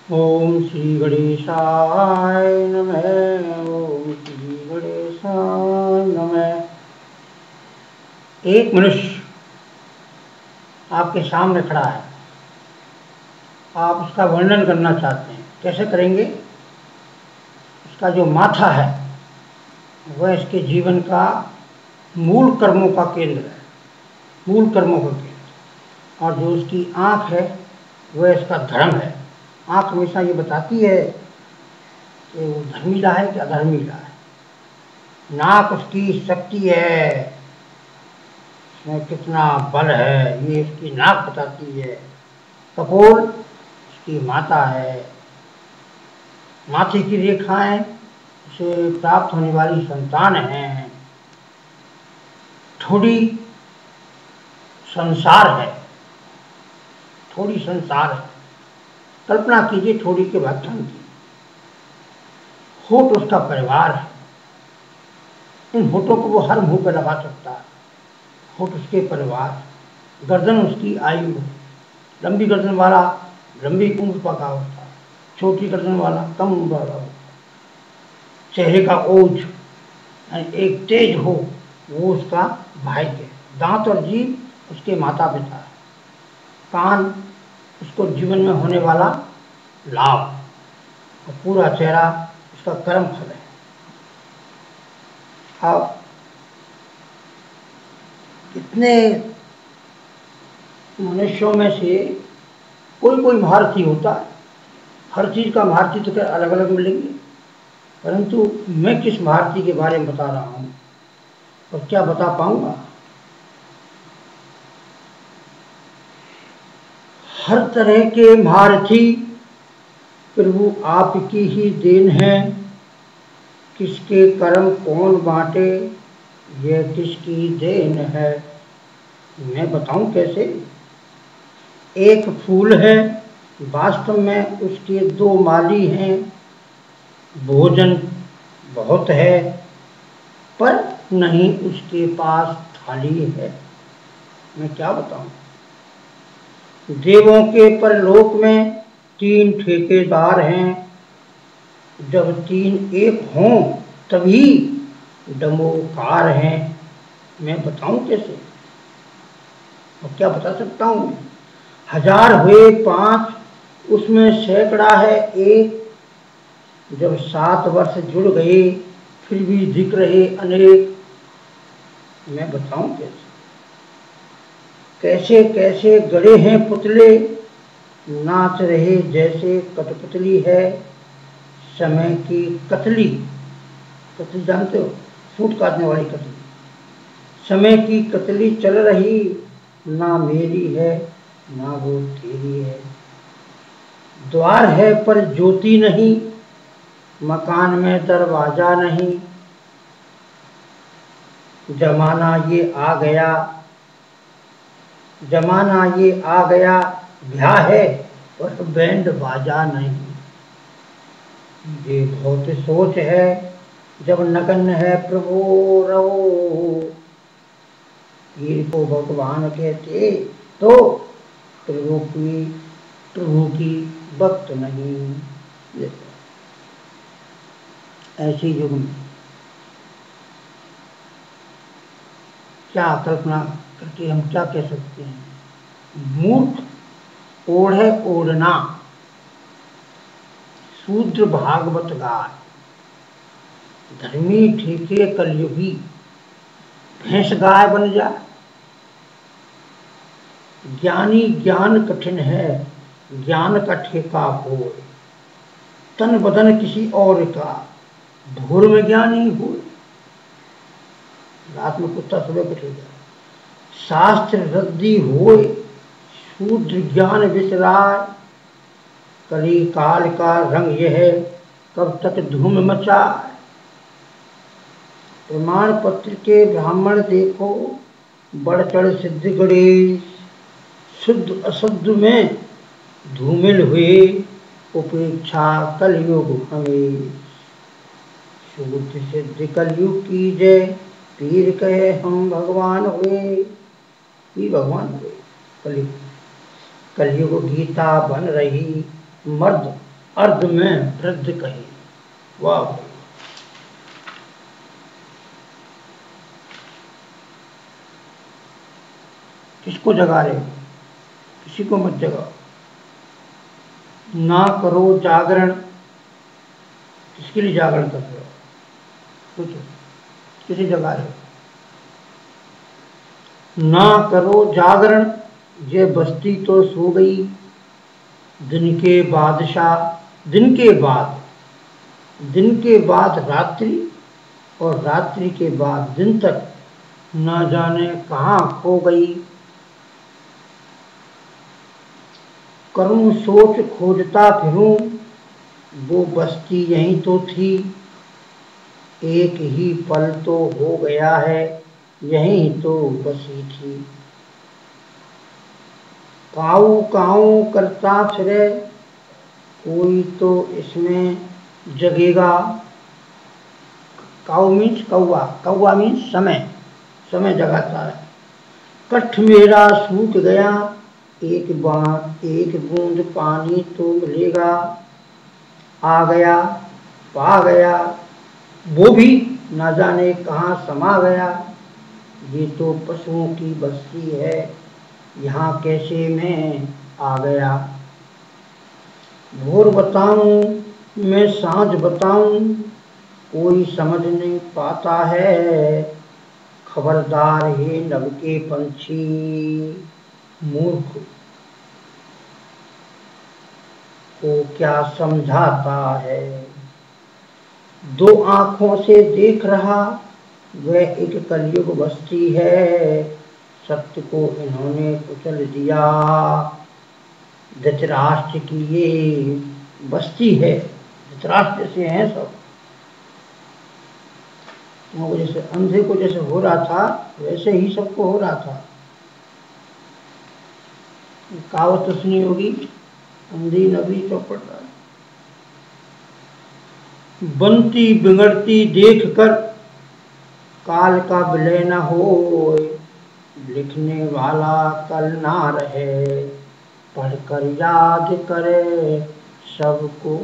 ओम श्री गणेशाय नमः। ओम श्री गणेशाय नमः। एक मनुष्य आपके सामने खड़ा है, आप उसका वर्णन करना चाहते हैं, कैसे करेंगे? उसका जो माथा है वह इसके जीवन का मूल कर्मों का केंद्र है, मूल कर्मों का केंद्र। और जो उसकी आँख है वह इसका धर्म है। आँख हमेशा ये बताती है कि वो धर्मीला है कि अधर्मीला है। नाक उसकी शक्ति है, उसमें कितना बल है ये उसकी नाक बताती है। कपोल उसकी माता है। माथे की रेखाएं उसे प्राप्त होने वाली संतान हैं। थोड़ी संसार है, थोड़ी संसार है। कल्पना कीजिए थोड़ी के व्याख्यान की। होठ उसका परिवार है। इन होठों को वो हर मुंह पर लगा सकता है। होठ उसके परिवार। गर्दन उसकी आयु है। लंबी गर्दन वाला लंबी उम्र पका होता है, छोटी गर्दन वाला कम उम्र वाला होता है। चेहरे का ओज एक तेज हो वो उसका भाग्य है। दांत और जीभ उसके माता पिता है। कान उसको जीवन में होने वाला लाभ, और पूरा चेहरा उसका कर्म फल है। अब कितने मनुष्यों में से कोई कोई महारथी होता है। हर चीज का महारथी तो क्या अलग अलग मिलेंगे, परंतु मैं किस महारथी के बारे में बता रहा हूँ और क्या बता पाऊंगा। हर तरह के महारथी प्रभु आपकी ही देन है। किसके कर्म कौन बांटे, यह किसकी देन है। मैं बताऊं कैसे? एक फूल है, वास्तव में उसके दो माली हैं। भोजन बहुत है, पर नहीं उसके पास थाली है। मैं क्या बताऊं? देवों के परलोक में तीन ठेकेदार हैं। जब तीन एक हों तभी डमोकार हैं। मैं बताऊं कैसे और क्या बता सकता हूं? हजार हुए पांच, उसमें सैकड़ा है एक। जब 7 वर्ष जुड़ गए फिर भी दिख रहे अनेक। मैं बताऊं कैसे? कैसे कैसे गड़े हैं पुतले, नाच रहे जैसे कठपुतली है। समय की कतली, कतली जानते हो, सूट काटने वाली कतली। समय की कतली चल रही, ना मेरी है ना वो तेरी है। द्वार है पर ज्योति नहीं, मकान में दरवाजा नहीं। जमाना ये आ गया, जमाना ये आ गया, ब्याह है पर बैंड बाजा नहीं। ये बहुत सोच है, जब नगन है प्रभु रहो। पीर को भगवान कहते तो प्रभु की भक्त नहीं। ऐसे युग में क्या कल्पना करके हम क्या कह सकते हैं? मूर्ख ओढ़े ओढ़ना, शूद्र भागवत गाय, धर्मी ठेके कलयुगी, भैंस गाय बन जाए। ज्ञानी ज्ञान कठिन है, ज्ञान का ठेका हो। तन बदन किसी और का, भोर में ज्ञानी हो, रात में कुत्ता सुबह कुछ हो जाए। शास्त्र रद्दी होए, शूद्र ज्ञान विचराय। कली काल का रंग यह है, कब तक धूम मचाए। प्रमाण पत्र के ब्राह्मण देखो, बढ़ चढ़ सिद्ध गणेश। शुद्ध अशुद्ध में धूमिल हुए, उपेक्षा कलयुग हमें। शुद्ध सिद्ध कलयुग की जय, पीर कहे हम भगवान हुए। पीर भगवान हुए। कलयुग गीता बन रही, मर्द अर्ध में वृद्ध कही। वाह भाई, किसको जगा रहे हो? किसी को मत जगाओ। ना करो जागरण, किसके लिए जागरण कर रहे हो? सोचो, किसे जगा रहे हो? ना करो जागरण, ये बस्ती तो सो गई। दिन के बादशाह, दिन के बाद रात्रि, और रात्रि के बाद दिन तक ना जाने कहाँ खो गई। करूं सोच खोजता फिरूं, वो बस्ती यहीं तो थी। एक ही पल तो हो गया है, यहीं तो बसी थी। काऊ काऊ करता फिरे, कोई तो इसमें जगेगा। काऊ मीन्स कौआ, कौआ मीन्स समय, समय जगाता है। कठ मेरा सूख गया, एक बूंद पानी तो मिलेगा। आ गया, पा गया, वो भी न जाने कहाँ समा गया। ये तो पशुओं की बस्ती है, यहाँ कैसे मैं आ गया। भोर बताऊं मैं सांझ बताऊं, कोई समझ नहीं पाता है। खबरदार हे नभ के पंछी, मूर्ख को क्या समझाता है। दो आंखों से देख रहा, वह एक कलयुग बस्ती है। सत्य को इन्होंने कुचल दिया, धृतराष्ट्र की ये बस्ती है। धृतराष्ट्र जैसे हैं सब, वो जैसे अंधे को जैसे हो रहा था वैसे ही सबको हो रहा था। कहावत तो सुनी होगी, अंधी नबी चौपट रहा। बनती बिगड़ती देख कर काल का विलय न हो। लिखने वाला कल ना रहे, पढ़कर याद करे सबको।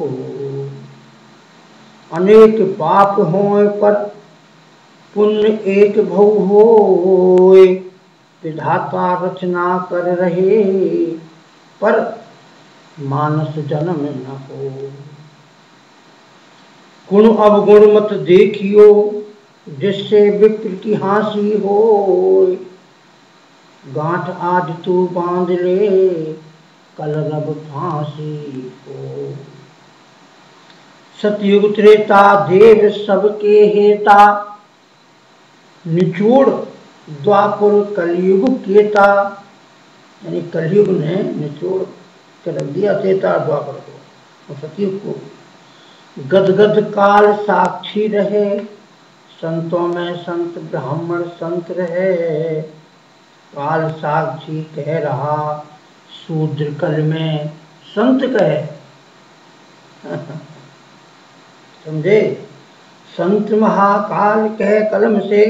अनेक पाप होए पर पुण्य एक भव होए। विधाता रचना कर रहे, पर मानस जन्म न हो। गुण अवगुण मत देखियो, जिससे विप्र की हांसी हो। गांठ आज तू बांध ले, कल रब फांसी हो। सतयुग त्रेता देव सबके हेता, निचोड़ द्वापर कलयुग केता। यानी कलयुग ने निचोड़ के रख दिया त्रेता द्वापर को और सतयुग को। गदगद काल साक्षी रहे, संतों में संत ब्राह्मण संत रहे। काल साक्षी कह रहा, शूद्र कल में संत कहे। समझे? संत महाकाल कह कलम से,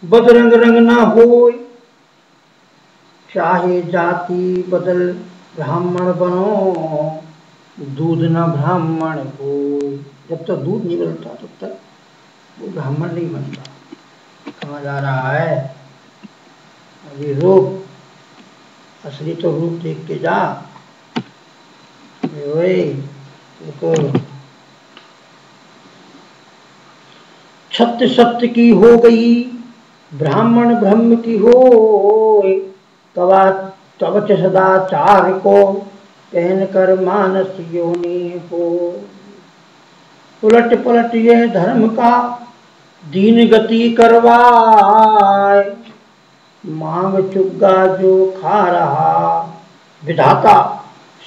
बदरंग रंग ना होय। चाहे जाति बदल ब्राह्मण बनो, दूध न ब्राह्मण हो। जब तक दूध नहीं बदलता तब तक वो ब्राह्मण नहीं बनता। कहाँ जा रहा है अभी? रूप, असली तो रूप देख के जा। देखो, छत्त सत्य की हो गई, ब्राह्मण ब्रह्म की हो। कवच सदाचार को पहन कर मानस योनि हो। उलट पलट यह धर्म का दीन गति करवाए। मांग चुग्गा जो खा रहा, विधाता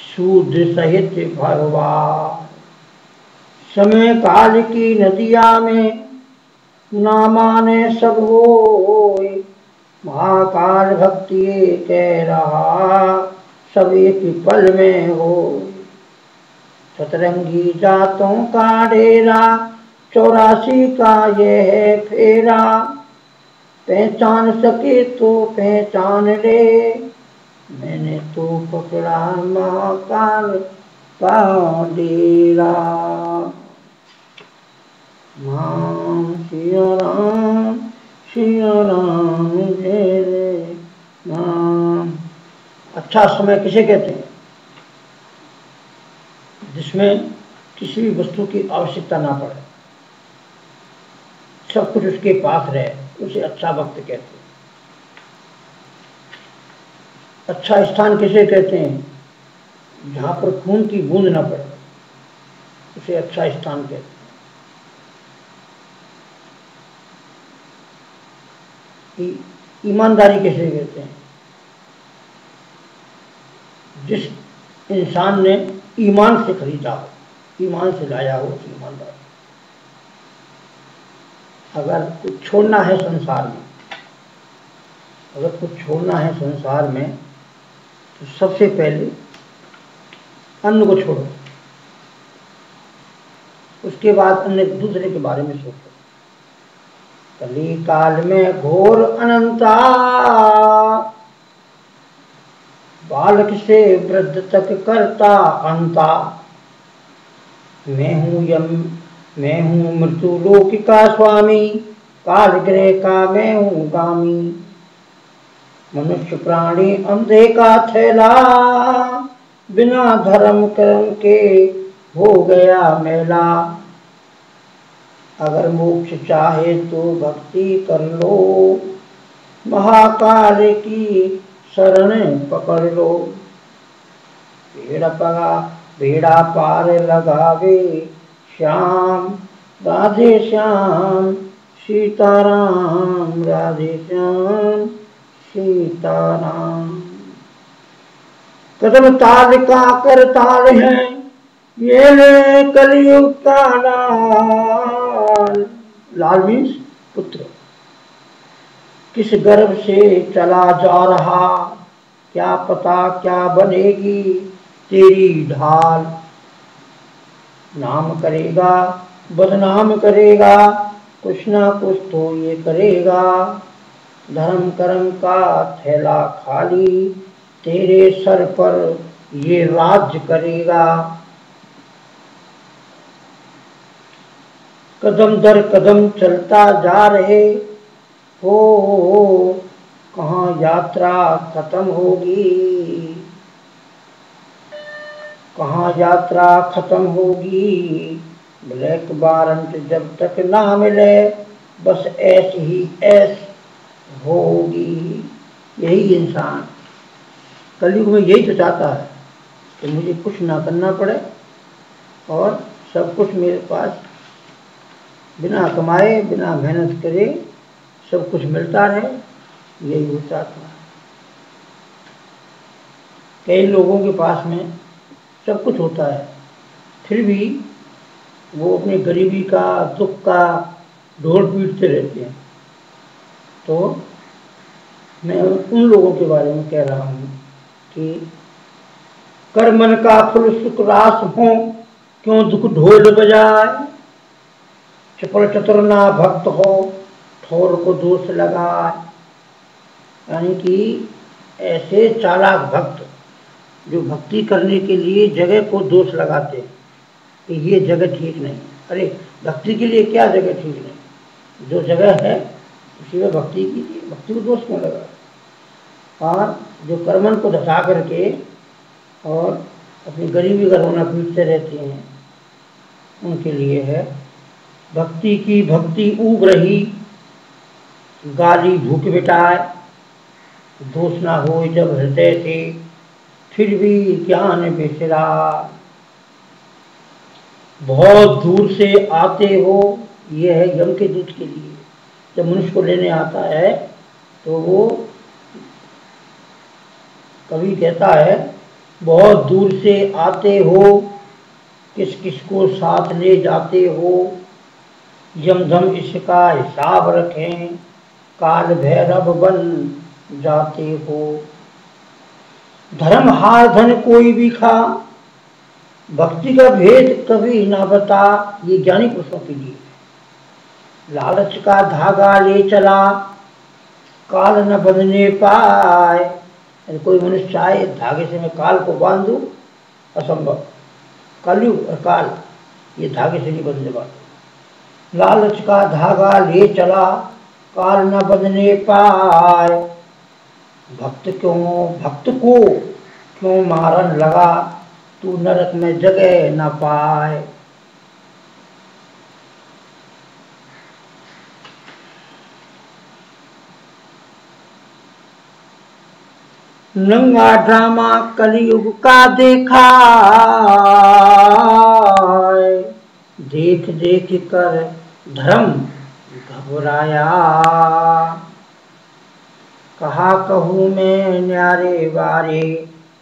शूद्र सहित भरवा। समय काल की नदिया में ना माने सब होय। महाकाल भक्ति कह रहा, सब एक पल में हो। सतरंगी जातों का डेरा, 84 का ये है फेरा। पहचान सके तो पहचान ले, मैंने तो पकड़ा महाकाल का डेरा। नाम सिया राम जय जय नाम। अच्छा समय किसे कहते हैं? जिसमें किसी भी वस्तु की आवश्यकता ना पड़े, सब कुछ उसके पास रहे, उसे अच्छा वक्त कहते हैं। अच्छा स्थान किसे कहते हैं? जहाँ पर खून की बूंद ना पड़े, उसे अच्छा स्थान कहते हैं। ईमानदारी किसे कहते हैं? जिस इंसान ने ईमान से खरीदा हो, ईमान से लाया हो, उस ईमानदारी। अगर कुछ छोड़ना है संसार में, अगर कुछ छोड़ना है संसार में, तो सबसे पहले अन्न को छोड़ो, उसके बाद अन्य दूसरे के बारे में सोचो। कली काल में घोर अनंता, बालक से वृद्ध तक करता अंता। मैं हूँ मृत्यु लोक का स्वामी, काल ग्रह का मैं हूँ गामी। मनुष्य प्राणी अंधे का थैला, बिना धर्म कर्म के हो गया मेला। अगर मोक्ष चाहे तो भक्ति कर लो, महाकाल की शरण पकड़ लो। बेड़ा पार लगावे श्याम, राधे श्याम सीताराम, राधे श्याम सीताराम। कदम ताल का करताल है, ये ले कलयुग का लाल। लाल मीन्स पुत्र। किस गर्भ से चला जा रहा, क्या पता क्या बनेगी तेरी ढाल। नाम करेगा बदनाम करेगा, कुछ ना कुछ तो ये करेगा। धर्म कर्म का थैला खाली, तेरे सर पर ये राज्य करेगा। कदम दर कदम चलता जा रहे हो, कहाँ यात्रा खत्म होगी, कहाँ यात्रा खत्म होगी। ब्लैक वारंट जब तक ना मिले, बस ऐसी ही ऐश होगी। यही इंसान कलयुग में यही तो चाहता है कि मुझे कुछ ना करना पड़े और सब कुछ मेरे पास बिना कमाए बिना मेहनत करे सब कुछ मिलता रहे। यही वो चाहता है। कई लोगों के पास में सब कुछ होता है, फिर भी वो अपनी गरीबी का दुख का ढोल पीटते रहते हैं। तो मैं उन लोगों के बारे में कह रहा हूँ कि कर मन का फुल सुख रास हो, क्यों दुख ढोल बजाए। चपल चतुर ना भक्त हो, ठोर को दोष लगाए। यानी कि ऐसे चालाक भक्त जो भक्ति करने के लिए जगह को दोष लगाते हैं कि ये जगह ठीक नहीं। अरे भक्ति के लिए क्या जगह ठीक नहीं, जो जगह है उसी में भक्ति कीजिए, भक्ति को दोष क्यों लगा। और जो कर्मन को धसा करके और अपनी गरीबी का रोना पीटते रहते हैं, उनके लिए है भक्ति की भक्ति ऊब रही, गाली भूख मिटाए। दोष ना हो जब हृदय से, फिर भी ज्ञान बिसरा। बहुत दूर से आते हो, ये है यम के दूत के लिए। जब मनुष्य को लेने आता है तो वो कवि कहता है, बहुत दूर से आते हो, किस किस को साथ ले जाते हो। यमधम इसका हिसाब रखें, काल भैरव बन जाते हो। धर्म हार धन कोई भी खा, भक्ति का भेद कभी ना बता। ये ज्ञानी पुरुषों के लिए। लालच का धागा ले चला, काल न बंधने पाए। कोई मनुष्य चाहे धागे से मैं काल को बांध दूं, असंभव। कलयुग और काल ये धागे से नहीं बदलेगा। लालच का धागा ले चला काल न बदलने पाए, भक्त को क्यों मारन लगा, तू नरक में जगह न पाए। नंगा ड्रामा कलयुग का देखा, देख देख कर धर्म घबराया। कहा कहूँ मैं न्यारे बारे,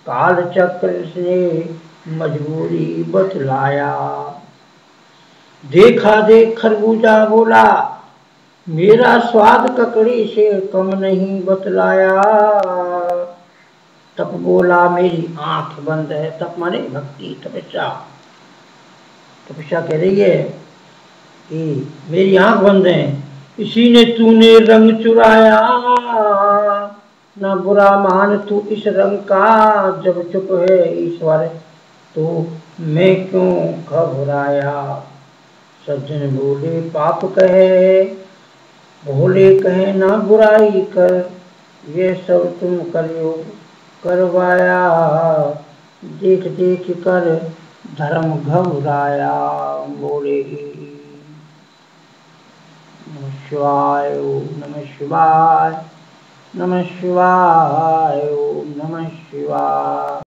काल चक्र से मजबूरी बतलाया। देखा देख खरबूजा बोला, मेरा स्वाद ककड़ी से कम नहीं बतलाया। तप बोला मेरी आंख बंद है, तप माने भक्ति तपस्या। तपस्या कह रही है कि मेरी आंख बंद है, इसी ने तूने रंग चुराया। ना बुरा मान तू इस रंग का, जब चुप है ईश्वर तो मैं क्यों घबराया। सज्जन बोले पाप कहे, भोले कहे ना बुराई कर, ये सब तुम कलयुग करवाया। देख देख कर धर्म घबराया। बोले नमः शिवाय, ओम नमः शिवाय, नमः शिवाय, ओम नमः शिवाय।